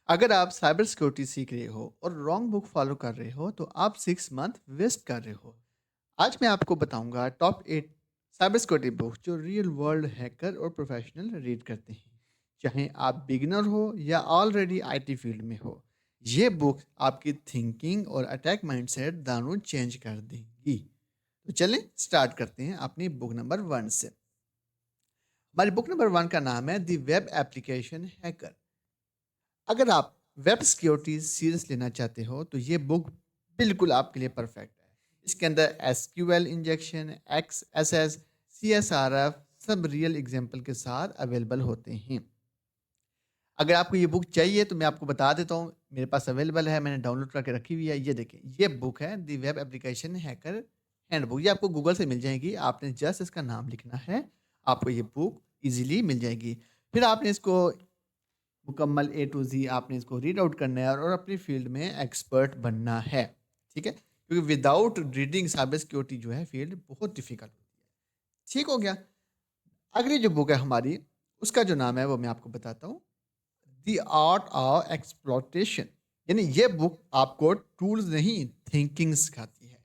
अगर आप cyber security सीख रहे हो और रॉन्ग बुक फॉलो कर रहे हो तो आप 6 मंथ वेस्ट कर रहे हो। आज मैं आपको बताऊंगा टॉप 8 साइबर सिक्योरिटी बुक जो रियल वर्ल्ड हैकर और प्रोफेशनल रीड करते हैं, चाहे आप बिगिनर हो या ऑलरेडी आईटी फील्ड में हो। ये बुक आपकी थिंकिंग और अटैक माइंडसेट दोनों चेंज कर देंगी। तो चलें स्टार्ट करते हैं अपनी बुक नंबर 1 से। हमारी बुक नंबर 1 का नाम है द वेब एप्लीकेशन हैकर। अगर आप वेब सिक्योरिटी सीरियस लेना चाहते हो तो ये बुक बिल्कुल आपके लिए परफेक्ट है। इसके अंदर एसक्यूएल इंजेक्शन, एक्सएसएस, सीएसआरएफ सब रियल एग्जांपल के साथ अवेलेबल होते हैं। अगर आपको ये बुक चाहिए तो मैं आपको बता देता हूँ, मेरे पास अवेलेबल है, मैंने डाउनलोड करके रखी हुई है। ये देखें, ये बुक है the web application hacker handbook. ये आपको गूगल से मिल जाएगी, आपने जस्ट इसका नाम लिखना है, आपको ये बुक इजीली मिल जाएगी। फिर आपने इसको मुकम्मल ए टू ज़ी आपने इसको रीड आउट करना है और अपनी फील्ड में एक्सपर्ट बनना है, ठीक है? क्योंकि विदाउट रीडिंग साइबर सिक्योरिटी जो है फील्ड बहुत डिफिकल्ट होती है। ठीक हो गया? अगली जो बुक है हमारी, उसका जो नाम है वो मैं आपको बताता हूँ, द आर्ट ऑफ एक्सप्लॉइटेशन। यानी ये बुक आपको टूल्स नहीं, थिंकिंग सिखाती है।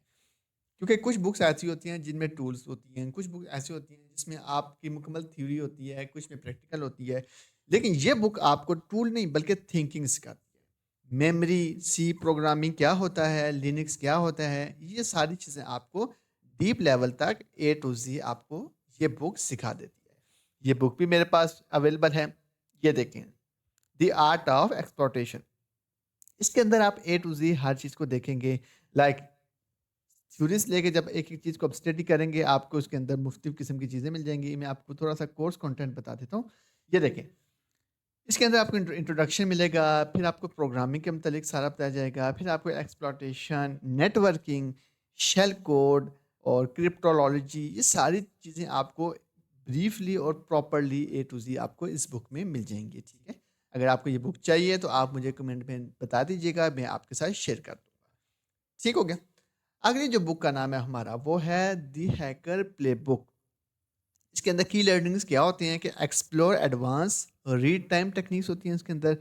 क्योंकि कुछ बुक्स ऐसी होती हैं जिनमें टूल्स होती हैं, कुछ बुक ऐसी होती हैं जिसमें आपकी मुकम्मल थ्योरी होती है, कुछ में प्रैक्टिकल होती है। लेकिन ये बुक आपको टूल नहीं बल्कि थिंकिंग सिखाती है। मेमोरी, सी प्रोग्रामिंग क्या होता है, लिनक्स क्या होता है, ये सारी चीज़ें आपको डीप लेवल तक ए टू ज़ी आपको ये बुक सिखा देती है। ये बुक भी मेरे पास अवेलेबल है। ये देखें, द आर्ट ऑफ एक्सप्लॉइटेशन। इसके अंदर आप ए टू ज़ी हर चीज़ को देखेंगे। लाइक थ्योरी से लेके जब एक-एक चीज़ को आप स्टडी करेंगे, आपको उसके अंदर मुख्तलिफ़ किस्म की चीज़ें मिल जाएँगी। मैं आपको थोड़ा-सा कोर्स कंटेंट बता देता हूँ। ये देखें, इसके अंदर आपको इंट्रोडक्शन मिलेगा, फिर आपको प्रोग्रामिंग के मुतालिक सारा बताया जाएगा, फिर आपको एक्सप्लॉइटेशन, नेटवर्किंग, शेल कोड और क्रिप्टोलॉजी, ये सारी चीज़ें आपको ब्रीफली और प्रॉपर्ली ए टू ज़ी आपको इस बुक में मिल जाएँगी, ठीक है? अगर आपको ये बुक चाहिए तो आप मुझे कमेंट में बता दीजिएगा, मैं आपके साथ शेयर कर दूँगा। ठीक हो गया? अगली जो बुक का नाम है हमारा वो है दी हैकर प्लेबुक। इसके अंदर की लर्निंग्स क्या होती हैं कि explore advance read time techniques होती हैं इसके अंदर,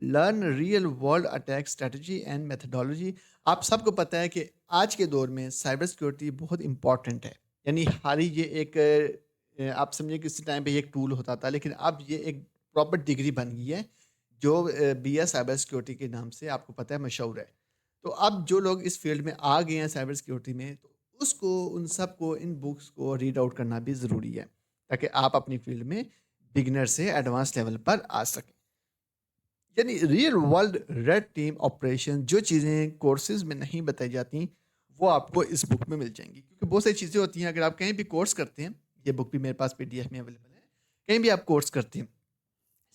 learn real world attack strategy and methodology. आप सबको पता है कि आज के दौर में साइबर सिक्योरिटी बहुत इंपॉर्टेंट है। यानी हाल ही ये एक आप समझिए किसी टाइम पे ये एक टूल होता था, लेकिन अब ये एक प्रॉपर डिग्री बन गई है जो बी एस साइबर सिक्योरिटी के नाम से आपको पता है मशहूर है। तो अब जो लोग इस फील्ड में आ गए हैं साइबर सिक्योरिटी में, तो उसको उन सबको इन बुक्स को रीड आउट करना भी ज़रूरी है, ताकि आप अपनी फील्ड में बिगिनर से एडवांस लेवल पर आ सकें। यानी real world red team operation, जो चीज़ें कोर्सेज में नहीं बताई जाती, वो आपको इस बुक में मिल जाएंगी। क्योंकि बहुत सारी चीज़ें होती हैं, अगर आप कहीं भी कोर्स करते हैं, ये बुक भी मेरे पास पीडीएफ में अवेलेबल है, कहीं भी आप कोर्स करते हैं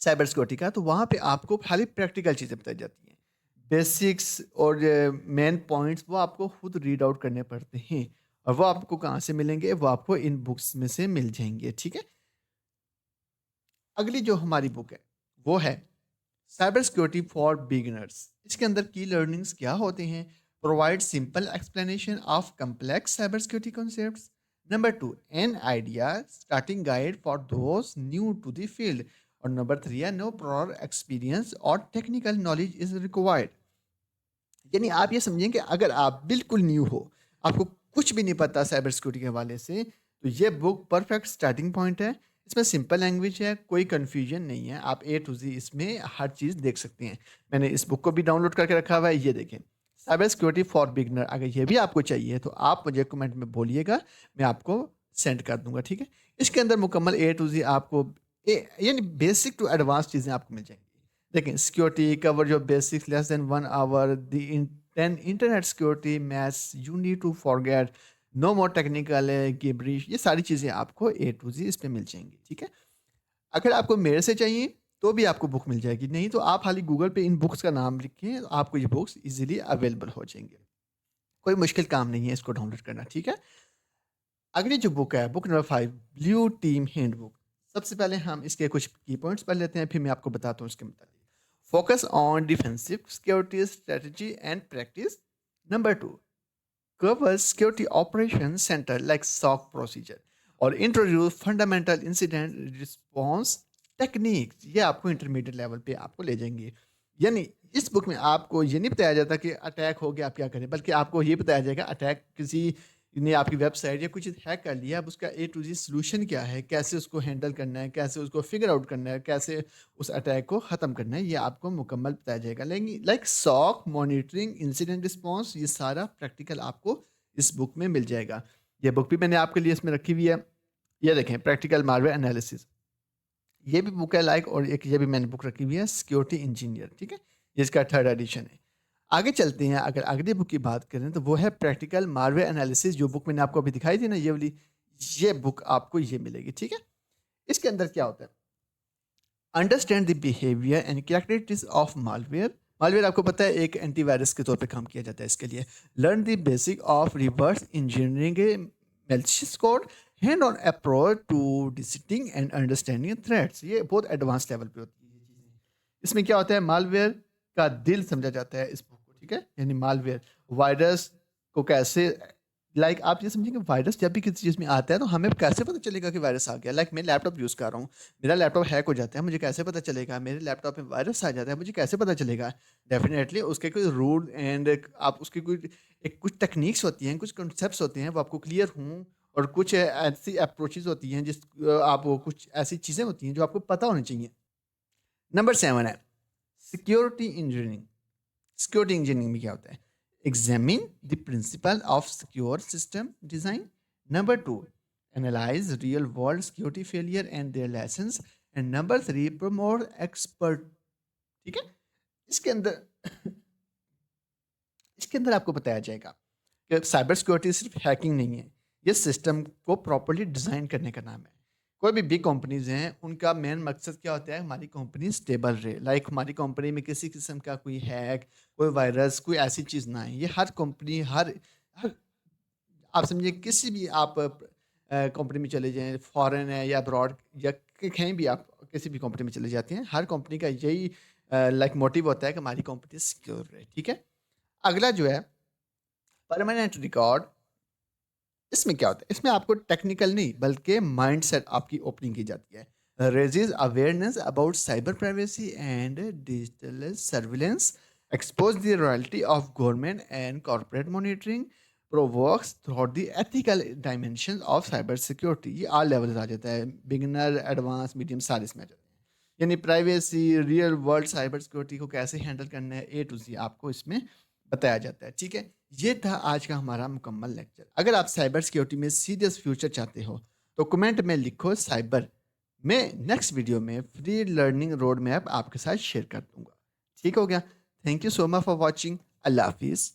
साइबर सिक्योरिटी का, तो वहाँ पे आपको खाली प्रैक्टिकल चीज़ें बताई जाती हैं। बेसिक्स और मेन पॉइंट्स वो आपको खुद रीड आउट करने पड़ते हैं, और वो आपको कहाँ से मिलेंगे, वो आपको इन बुक्स में से मिल जाएंगे, ठीक है? अगली जो हमारी बुक है वो है साइबर सिक्योरिटी फॉर बिगिनर्स। इसके अंदर की लर्निंग्स क्या होते हैं? Provide simple explanation of complex cyber security concepts. Number 2, an idea starting guide for those new to the field. और नंबर 3 है नो प्रॉर एक्सपीरियंस और टेक्निकल नॉलेज इज रिक्वायर्ड। यानी आप ये समझें कि अगर आप बिल्कुल न्यू हो, आपको कुछ भी नहीं पता साइबर सिक्योरिटी के हवाले से, तो ये बुक परफेक्ट स्टार्टिंग पॉइंट है। इसमें सिंपल लैंग्वेज है, कोई कन्फ्यूजन नहीं है, आप ए टू ज़ी इसमें हर चीज़ देख सकते हैं। मैंने इस बुक को भी डाउनलोड करके रखा हुआ है, ये देखें, साइबर सिक्योरिटी फॉर बिगनर। अगर ये भी आपको चाहिए तो आप मुझे कमेंट में बोलिएगा, मैं आपको सेंड कर दूंगा, ठीक है? इसके अंदर मुकम्मल ए टू ज़ी आपको यानी बेसिक टू एडवांस चीज़ें आपको मिल जाएंगी। देखें, security cover your basics less than 1 hour, then internet security maths you need to forget, no more technical gibberish, ये सारी चीज़ें आपको ए टू जी इस पे मिल जाएंगी, ठीक है? अगर आपको मेरे से चाहिए तो भी आपको बुक मिल जाएगी, नहीं तो आप खाली गूगल पे इन बुक्स का नाम लिखें, तो आपको ये बुक्स इजीली अवेलेबल हो जाएंगे। कोई मुश्किल काम नहीं है इसको डाउनलोड करना, ठीक है? अगली जो बुक है book number 5, blue team handbook. सबसे पहले हम इसके कुछ की पॉइंट्स पढ़ लेते हैं, फिर मैं आपको बताता हूँ इसके मुताबिक। Focus on defensive security strategy and practice. Number 2, covers security operations center like SOC procedure और introduce fundamental incident response techniques। ये आपको इंटरमीडिएट लेवल पे आपको ले जाएंगे। यानी इस बुक में आपको ये नहीं बताया जाता कि अटैक हो गया आप क्या करें, बल्कि आपको ये बताया जाएगा अटैक किसी ने आपकी वेबसाइट या कुछ हैक कर लिया, अब उसका ए टू ज़ेड सॉल्यूशन क्या है, कैसे उसको हैंडल करना है, कैसे उसको फिगर आउट करना है, कैसे उस अटैक को ख़त्म करना है, ये आपको मुकम्मल बताया जाएगा। लेकिन like SOC, monitoring, incident response, ये सारा प्रैक्टिकल आपको इस बुक में मिल जाएगा। ये बुक भी मैंने आपके लिए इसमें रखी हुई है। ये देखें प्रैक्टिकल मालवेयर एनालिसिस, ये भी बुक है लाइक, और एक ये भी मैंने बुक रखी हुई है सिक्योरिटी इंजीनियर, ठीक है? ये इसका 3rd एडिशन है। आगे चलते हैं, अगर अगली बुक की बात करें तो वो है प्रैक्टिकल मालवेयर एनालिसिस, जो बुक मैंने आपको अभी दिखाई थी ना ये वाली, ये बुक आपको ये मिलेगी, ठीक है? इसके अंदर क्या होता है? Understand the behaviour and characteristics of malware. Malware आपको पता है एक एंटीवायरस के तौर पे काम किया जाता है इसके लिए। Learn the basic of reverse engineering malicious code, hand on approach to detecting and understanding threats. ये बहुत एडवांस लेवल पे होती है ये चीज़ें। इसमें क्या होता है, मालवेयर का दिल समझा जाता है इस बुक को, ठीक है? यानी मालवेयर वायरस को कैसे, लाइक आप ये समझेंगे वायरस जब भी किसी चीज़ में आता है तो हमें कैसे पता चलेगा कि वायरस आ गया। लाइक मैं लैपटॉप यूज़ कर रहा हूँ, मेरा लैपटॉप हैक हो जाता है, मुझे कैसे पता चलेगा? मेरे लैपटॉप में वायरस आ जाता है, मुझे कैसे पता चलेगा? डेफिनेटली उसके कोई रूल एंड आप उसकी कोई एक कुछ टेक्निक्स होती हैं, कुछ कॉन्सेप्ट्स होते हैं वो आपको क्लियर हों, और कुछ ऐसी अप्रोचेस होती हैं जिस आप वो कुछ ऐसी चीज़ें होती हैं जो आपको पता होनी चाहिए। नंबर 7 है सिक्योरिटी इंजीनियरिंग। सिक्योरिटी इंजीनियरिंग में क्या होता है? Examine the principle of secure system design. Number 2, analyse real world security failure and their lessons. And number 3, promote expert. ठीक है? इसके अंदर इसके अंदर आपको बताया जाएगा कि साइबर सिक्योरिटी सिर्फ हैकिंग नहीं है, ये सिस्टम को प्रॉपर्ली डिज़ाइन करने का नाम है। कोई भी बिग कंपनीज हैं, उनका मेन मकसद क्या होता है? हमारी कंपनी स्टेबल रहे, लाइक हमारी कंपनी में किसी किस्म का कोई हैक, कोई वायरस, कोई ऐसी चीज़ ना आए। ये हर कंपनी, हर आप समझिए किसी भी आप कंपनी में चले जाएँ, फॉरेन है या अब्रॉड या कहीं भी आप किसी भी कंपनी में चले जाते हैं, हर कंपनी का यही लाइक मोटिव होता है कि हमारी कंपनी सिक्योर रहे, ठीक है? अगला जो है परमानेंट रिकॉर्ड, इसमें क्या होता है? इसमें आपको टेक्निकल नहीं बल्कि माइंडसेट आपकी ओपनिंग की जाती है। Raises awareness about cyber privacy and digital surveillance, expose the royalty of government and corporate monitoring, provokes through the ethical dimension of cyber security. ये ऑल लेवल्स आ जाता है, बिगिनर, एडवांस, मीडियम, सारे इसमें आ जाते हैं। यानी privacy, real world cyber security को कैसे हैंडल करना है, ए टू ज़ी आपको इसमें बताया जाता है, ठीक है? ये था आज का हमारा मुकम्मल लेक्चर। अगर आप साइबर सिक्योरिटी में सीरियस फ्यूचर चाहते हो तो कमेंट में लिखो साइबर। मैं नेक्स्ट वीडियो में फ्री लर्निंग रोड मैप आपके साथ शेयर कर दूंगा। ठीक हो गया? Thank you so much for watching. अल्लाह हाफिज़।